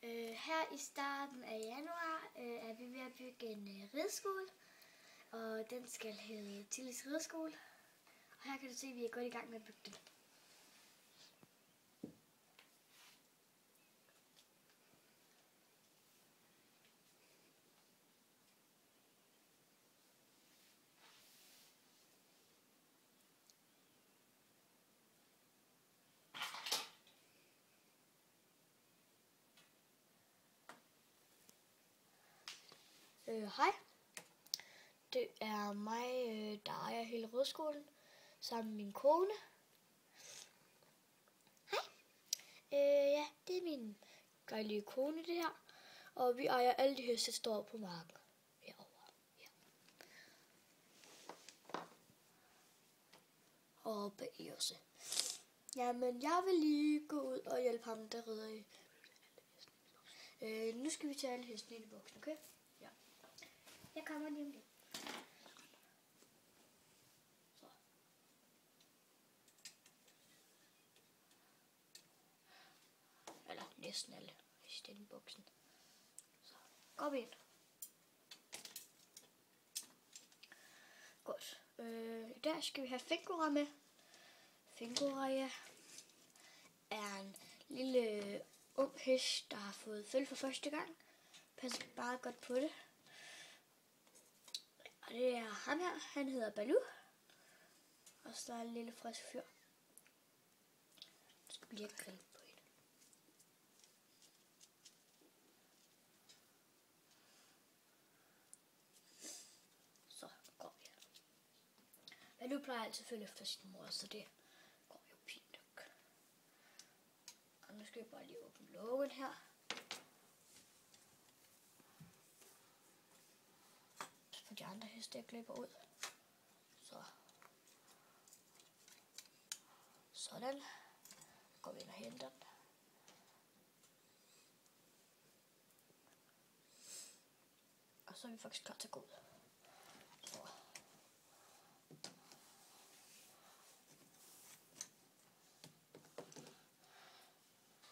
Her i starten af januar er vi ved at bygge en rideskole, og den skal hedde Tillis Rideskole. Og her kan du se, at vi er godt i gang med at bygge den. Hej, det er mig, der ejer hele Ridskolen, sammen med min kone. Hej, ja, det er min dejlige kone, det her. Og vi ejer alle de heste, der står på marken herovre. Ja. Og bag også. Jamen, jeg vil lige gå ud og hjælpe ham, der rider i. Nu skal vi tage alle hestene ind i boksen, okay? Ja. Jeg kommer lige om lidt. Så. Eller næsten alle heste ind i boksen. Så, går vi ind. Godt. I dag skal vi have Fingora med. Fingora, ja, er en lille ung hest, der har fået følge for første gang. Passer bare godt på det. Og det er ham her, han hedder Baloo. Og så er en lille frisk fyr. Nu skal vi lige have grille på hende. Så går vi. Baloo plejer altid at følge efter sin mor, så det går jo fint nok. Og nu skal vi bare lige åbne lågen her. For de andre heste glipper ud. Så. Sådan. Går vi ind og henter den. Og så er vi faktisk klar til at gå ud. Så.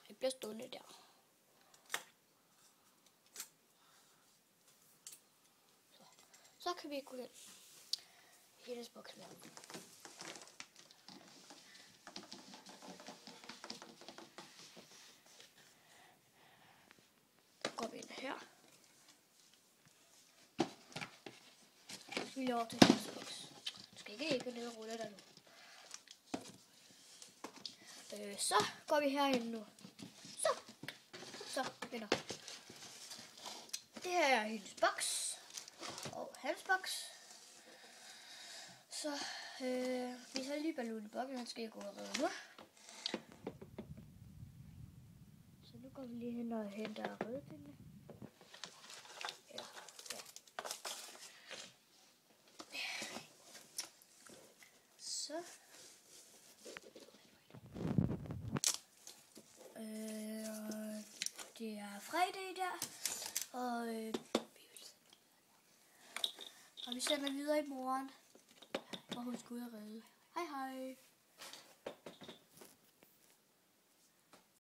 Det bliver stående der. Så kan vi gå ind i hendes boks med. Så går vi ind her. Så skal vi lige over til hendes boks. Du skal ikke ned og rulle der nu. Så går vi herhen nu. Så, venner. Det her er hendes boks. Og hans boks. Så vi har lige Baloo i boksen, han skal gå og redde nu. Så nu går vi lige hen og henter rødpindene. Ja. Så. Det er fredag i dag, og vi sender videre i morgen, hvor hun skal ud og redde. Hej hej!